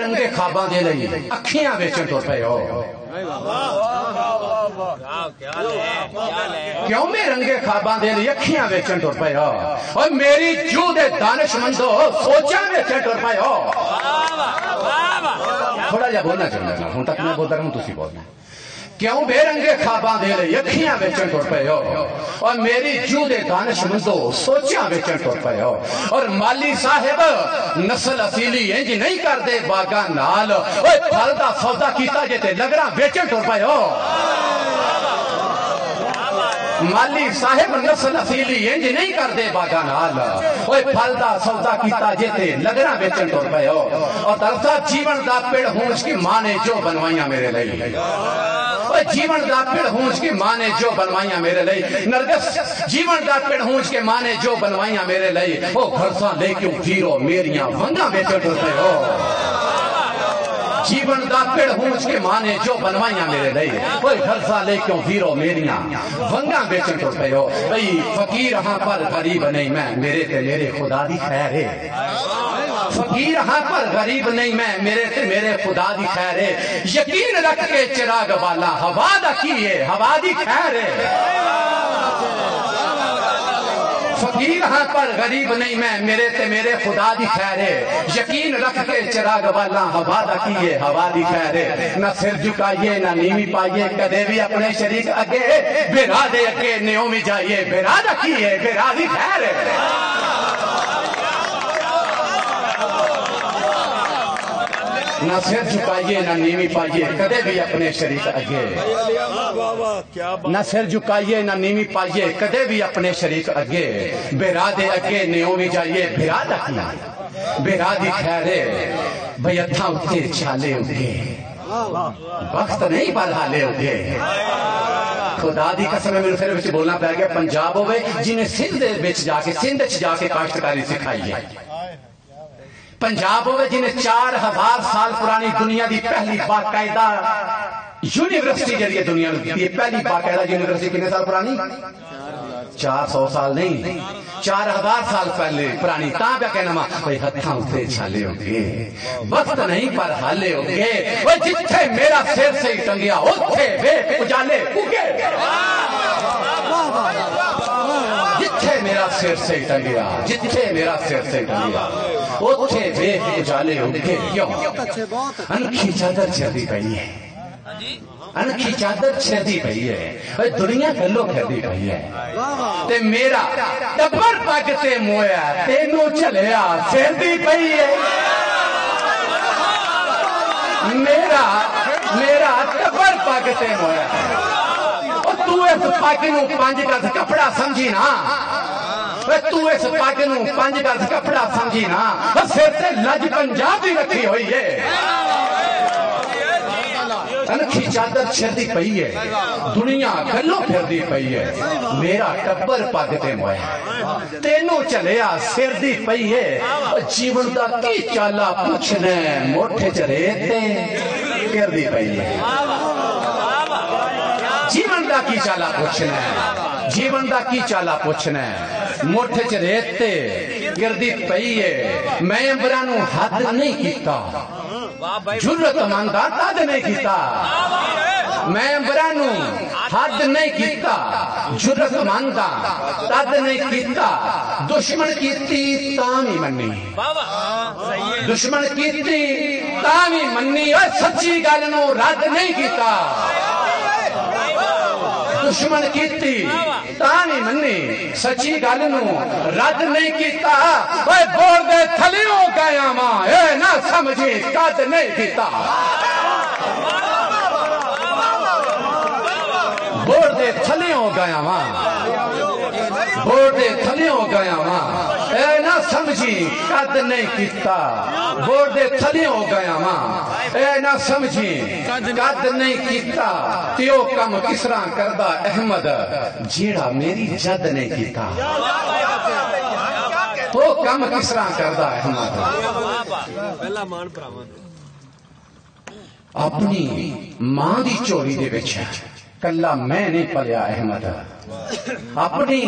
رنگے خواباں دے لئی اکھیاں ویچن ٹر پئے ہو کیوں میں رنگے خواباں دے لئی اکھیاں ویچن ٹر پئے ہو اور میری جو دے دانش مندو سوچاں ویچن ٹر پئے ہو تھوڑا جا بولنا چاہنا چاہتا ہوں تک میں بولتا رہا ہوں تسی بولنا کیوں بے رنگے خواباں دے لئی اکھیاں ویچن ٹر پئے ہو اور میری جو دے دانش مندو سوچاں ویچن ٹر پئے ہو اور مالی صاحب نسل اصیلی انج نہیں کر دے باغاں نال اوے پھل دا سودا کیتا جے تے لگڑاں ویچن ٹر پئے ہو مالی صاحب نسل اصیلی انج نہیں کر دے باغاں نال اوے پھل دا سودا کیتا جے تے لگڑاں ویچن ٹر پئے ہو اور درسا جیون دا پیڑ ہونج کی ماں نے جو بنوائیاں میرے لئی جیون دا پیڑ ہونج کی ماں نے جو بنوائیاں میرے لئی نرگس جیون دا پیڑ ہونج کے ماں نے جو بنوائیاں میرے لئی وہ گھرساں لے کیوں جیرو میریاں ونگاں ویچن ٹر پئے ہو جیون دا پیڑ ہونج کے ماں نے جو بنوائیاں میرے لئی وہ گھرساں لے کیوں جیرو میریاں ونگاں ویچن ٹر پئے ہو بھئی فقیر ہاں پر غریب نہیں میں میرے تے میرے خدا دی خیر ہے فقیر ہاں پر غریب نہیں میں میرے تے میرے خدا دی خیر ہے یقین رکھ کے چراغ والا ہوا دا کی ہے ہوا دی خیر ہے فقیر ہاں پر غریب نہیں میں میرے تے میرے خدا دی خیر ہے یقین رکھ کے چراغ والا ہوا دا کی ہے ہوا دی خیر ہے نہ سر جھکائیے نہ نیوی پائیے کدے بھی اپنے شریک اگے بیرا دے اگے نیومی جائیے بیرا دا کی ہے بیرا دی خیر ہے نہ سر جھکائیے نہ نیوی پائیے کدے بھی اپنے شریک اگے نہ سر جھکائیے نہ نیوی پائیے کدے بھی اپنے شریک اگے بیرا دے اگے نیومی جائیے بیرا دا کی بیرا دی خیر ہے بھئی اتھاں اٹھے چھالے اگے وقت نہیں پر حالے اگے خدا دی قسم میرے سر وچ بولنا پہ گیا پنجاب ہوئے جنہیں سندھ وچ جا کے کاشتکاری سکھائی ہے پنجاب ہوئے جنہیں 4000 سال پرانی دنیا دی پہلی باقاعدہ یونیورسٹی جڑی دنیا دی پہلی باقاعدہ یونیورسٹی کتنے سال پرانی 400 سال نہیں 4000 سال پہلے پرانی تاں پہ کہنا ماں بھئی ہتھاں اٹھے چھالے ہوگے وقت نہیں پر حالے ہوگے وہ جتھے میرا سر سے ہی ٹنگیا اتھے بے اجالے اگے جتھے میرا سر سے ہی ٹنگیا جتھے میرا سر سے ہی ٹنگیا اتھے بے اجالے ہوگے کیوں انکھی چادر چھردی پئی ہے انکھی چادر چھردی پئی ہے دنیا گلو کھردی پئی ہے تے میرا ٹبر پاکتے مویا تینوں چلیا چھردی پئی ہے میرا ٹبر پاکتے مویا تو اس پاکی نو 5 گز کپڑا سمجھی نا تو اس پاکی نو 5 گز کپڑا سمجھی نا سر سے لج پنجابی رکھی ہوئی ہے انکھی چادر چھردی پئی ہے دنیا گلوں پھردی پئی ہے میرا ٹبر پاکتے مویا تینوں چلیا سردی پئی ہے جیون دا کی چالا پوچھنے موٹھے چریتے کردی پئی ہے جیون دا کی چالا پوچھنا ہے جیون دا کی چالا پوچھنا ہے موٹھے چ ریتے گردی پئی ہے میں امبرانو حد نہیں کیتا جرت ماندہ تد نہیں کیتا میں امبرانو حد نہیں کیتا جرت ماندہ تد نہیں کیتا دشمن کیتی تامی منی دشمن کیتی تامی منی اور سچی گالنو رد نہیں کیتا دشمن کیتی تانی منی سچی گالنو رد نہیں کیتا اے بور دے تھلیوں گیا ماں اے نہ سمجھی قد نہیں کیتا بور دے تھلیوں گیا ماں بور دے تھلیوں گیا ماں اے نہ سمجھی قد نہیں کیتا بور دے تھلیوں گیا ماں اے نہ سمجھی قد نہیں کیتا تیو کم کس طرح کردہ احمد جیڑا میری جد نہیں کیتا تو کم کس طرح کردہ احمد اپنی ماں دی چوری دے وچ کلا میں نہیں پلیا احمد اپنی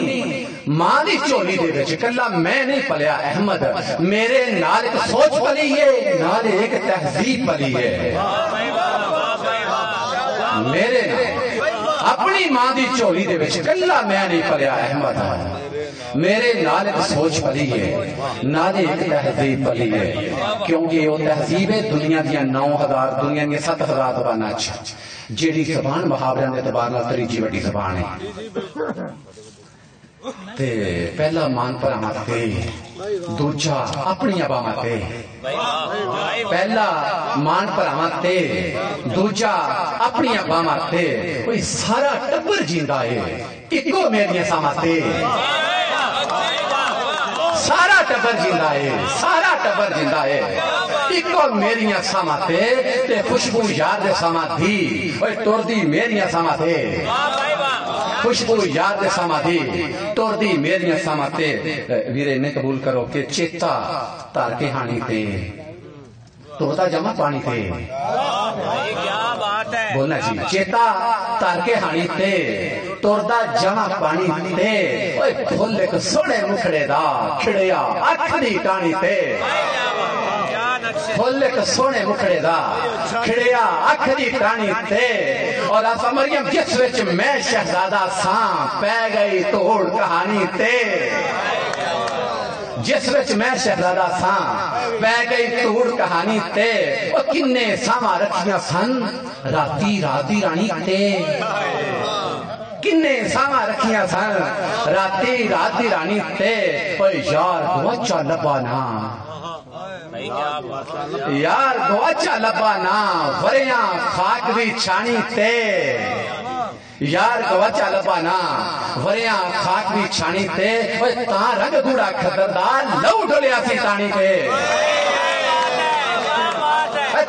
ماں دی چولی دے وچ کلا میں نہیں پلیا احمد میرے نال ایک سوچ پلی ہے نال ایک تہذیب پلی ہے میرے نال اپنی ماں دی چولی دے وچ کلا میں نہیں پلیا احمد میرے نال ایک سوچ پلی ہے نال ایک تہذیب پلی ہے کیونکہ وہ تہذیب ہے دنیا دیا 9000 دنیا دیا 7000 زباناں جیڑی زبان محاورے دے اعتبار نال تریجی وڈی زبان ہے تے پہلا مان پراواں تے دوجا اپنی عواماں تے پہلا مان پراواں تے دوجا اپنی عواماں تے کوئی سارا ٹبر جیندا ہے اکو میریاں ساماں تے سارا ٹبر جیندا ہے سارا ٹبر جیندا ہے اکو میریاں ساماں تے خوشبو یار دے ساماں دی اوے ٹردی میریاں ساماں تے خوشبو یار دے ساماں دی ٹردی میریاں ساماں تے ویرے نے قبول کرو کہ چیتا تار کے ہانی تے توتا جمع پانی تے بولنا جی چیتا تار کے ہانی تے توڑدا جمع پانی تے اوے پھول ایک سونے مکھڑے دا کھڑیا اکھ دی ٹانی تے پھول ایک سونے مکھڑے دا کھڑیا اکھ دی ٹانی تے اور آسا مریم جس وچ میں شہزادہ ساں پہ گئی توڑ کہانی تے جس وچ میں شہزادہ ساں پہ گئی توڑ کہانی تے وہ کنے ساواں رکھیاں سن راتی راتی رانی تے کنے ساواں رکھیاں سن راتی راتی رانی تے اوے یار گواچا لبانا یار گواچا لبانا وریاں خاک بھی چھانی تے یار گواچا لبانا وریاں خاک بھی چھانی تے اوے تاں رنگ گوڑا خطردار لو ڈولیا سی تانی تے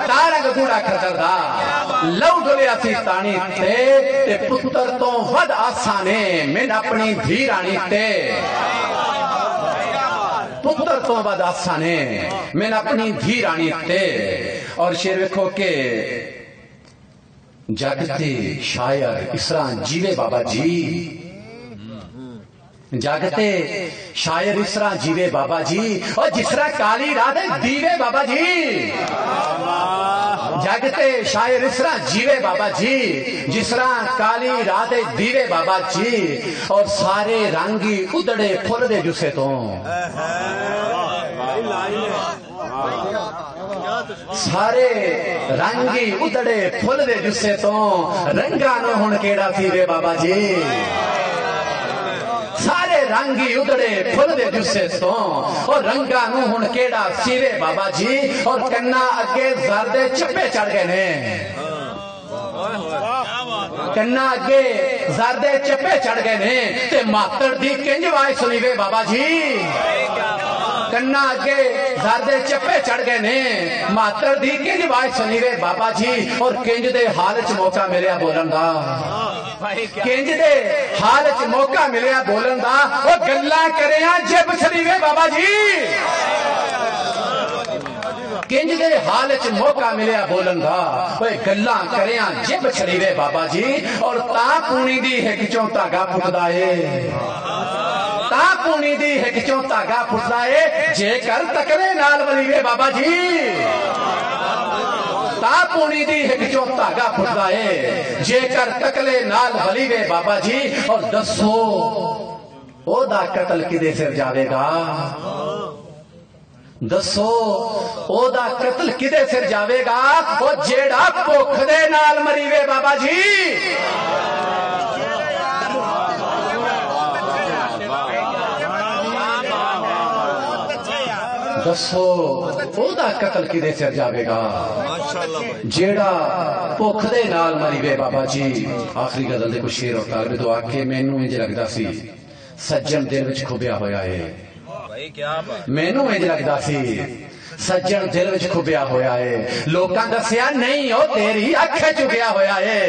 تاں رنگ گوڑا خطردار لو ڈولیا سی تانی تے پتر تو ود آسانے من اپنی دھی رانی تے پتر تو ود آسانے من اپنی دھی رانی تے اور شیر وکھو کہ جاگتے شاعر اسرا جیوے بابا جی جاگتے شاعر اسرا جیوے بابا جی اور جسرا کالی رات دیوے بابا جی جاگتے شاعر اسرا جیوے بابا جی جسرا کالی رات دیوے بابا جی اور سارے رنگی ادڑے پھول دے جسے تو سارے رنگی ادڑے پھول دے جسے تو رنگانو ہن کیڑا سی وے بابا جی سارے رنگی ادڑے پھول دے جسے تو اور رنگانو ہن کیڑا سی وے بابا جی اور کنا اگے زردے چپے چڑھ گئے نے کنا اگے زردے چپے چڑھ گئے نے تے ماتڑ دی کنج وائے سنی وے بابا جی کنا اگے زردے چپے چڑھ گئے نے ماتر دی کنج وائے سنی وے بابا جی اور کنج دے حال چ موقع ملیا بولن دا کنج دے حال چ موقع ملیا بولن دا اور گلاں کریاں جب سنی وے بابا جی کنج دے حال چ موقع ملیا بولن دا اوے گلاں کریاں جب چھڑی وے بابا جی اور تاں پونی دی ہک چوں دھاگا پھٹدا اے تاں پونی دی ہک چوں دھاگا پھٹدا اے جے کر تکلے نال ولی وے بابا جی تاں پونی دی ہک چوں دھاگا پھٹدا اے جے کر تکلے نال ولی وے بابا جی اور دسو او دا قتل کدے سر جاوے گا دسو او دا قتل کدے سر جاوے گا او جیڑا بھوک دے نال مری وے بابا جی دسو او دا قتل کدے سر جاوے گا جیڑا بھوک دے نال مری وے بابا جی آخری غزل دے کچھ شیر اور طالب دعا کے مینوں انج لگدا سی سجن دل وچ کھبیا ہویا ہے مینوں انج لگدا سی سجن دل وچ کھبیا ہویا ہے لوکاں دسیا نہیں او تیری اکھ چگیا ہویا ہے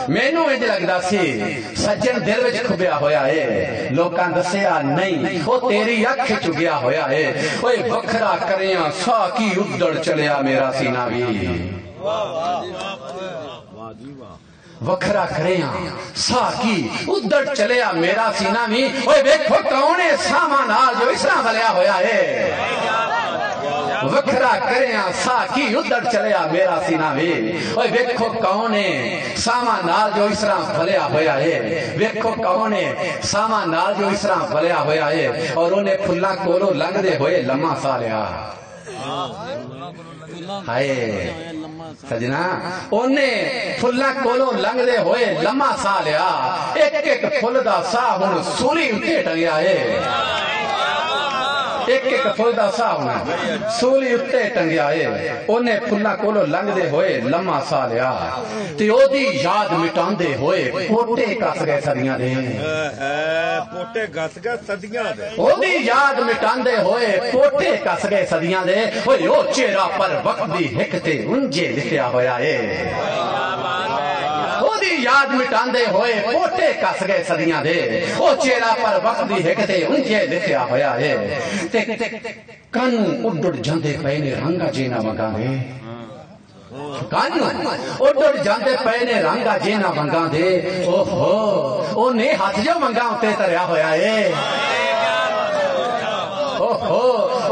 مینوں انج لگدا سی سجن دل وچ کھبیا ہویا ہے لوکاں دسیا نہیں او تیری اکھ چگیا ہویا ہے اوے وکھرا کریاں سا کی اڈڑ چلیا میرا سینہ وی وکھرا کریاں سا کی ادھر چلیا میرا سینہ بھی اوے ویکھو کونے سامان نال جو اس طرح بلیا ہویا ہے وکھرا کریاں سا کی ادھر چلیا میرا سینہ بھی اوے ویکھو کونے سامان نال جو اس طرح بلیا ہویا ہے ویکھو کونے سامان نال جو اس طرح بلیا ہویا ہے اور انہیں پھلا کولو لنگ دے ہوئے لمحہ سا لیا ہائے سجنا انہیں پھلا کولو لنگ دے ہوئے لمحہ سا لیا ایک ایک پھل دا سا ہن سولی اتے ٹنگیا ہے ایک ایک پھل دا سا ہن سولی اتے ٹنگیا ہے انہیں پھلا کولو لنگ دے ہوئے لمحہ سا لیا تے او دی یاد مٹان دے ہوئے پوٹے کس گئے صدیاں دے پوٹے گس گئے صدیاں دے او دی یاد مٹان دے ہوئے پوٹے کس گئے صدیاں دے اوے او چہرہ پر وقت دی ہک تے انجے لکھیا ہویا ہے او دی یاد مٹان دے ہوئے پوٹے کس گئے صدیاں دے او چہرہ پر وقت دی ہک تے انجے لکھیا ہویا ہے تے کن اڈڑ جاندے پے نے رنگا جینا منگا دے کانو اڈڑ جاندے پے نے رنگا جینا منگا دے اوہو اونے ہاتھ جو منگا اتے تریا ہویا ہے اوہو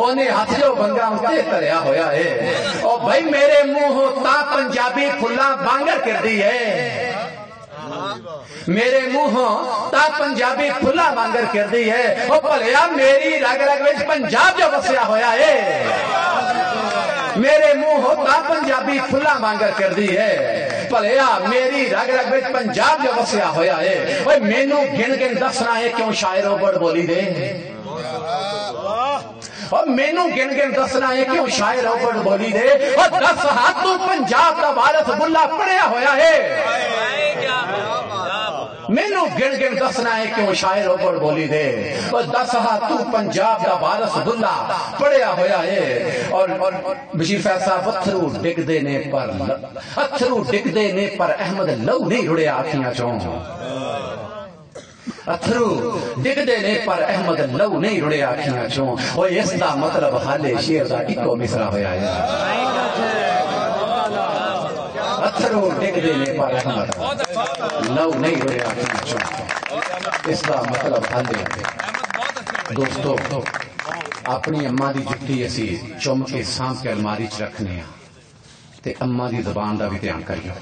اونے ہاتھ جو منگا اتے تریا ہویا ہے او بھائی میرے منہ تا پنجابی پھلا بانگر کر دی ہے میرے منہ تا پنجابی پھلا بانگر کر دی ہے او بھلیا میری رگ رگ وچ پنجاب جو وسیا ہویا ہے میرے منہ تا پنجابی پھلا مانگر کر دی ہے بھلیا میری رگ رگ وچ پنجاب جو وسیا ہویا ہے اوے مینوں گن گن دسنا ہے کیوں شاعر اوپر بولی دے اور مینوں گن گن دسنا ہے کیوں شاعر اوپر بولی دے اور 10 ہاتھ تو پنجاب دا وارث بلا پڑیا ہویا ہے مینوں گن گن دسنا ہے کیوں شاعر اوپر بولی دے اور 10 ہاتھ تو پنجاب دا وارث بلا پڑیا ہویا ہے اور بشیر فیض صاحب اتھرو ڈگ دینے پر احمد لو نہیں رڑیا آکھیاں چوں اتھرو ڈگ دینے پر احمد لو نہیں رڑے آکھیاں چوں وہ اس دا مطلب حالے شیر دا اکو مصرا ہویا ہے اتھرو ڈگ دینے پر احمد لو نہیں رڑے آکھیاں چوں اس دا مطلب حالے دوستو اپنی اماں دی جُتی اسی چم کے سانپ کے الماری چ رکھنے ہیں تے اماں دی زبان دا بھی دھیان کریو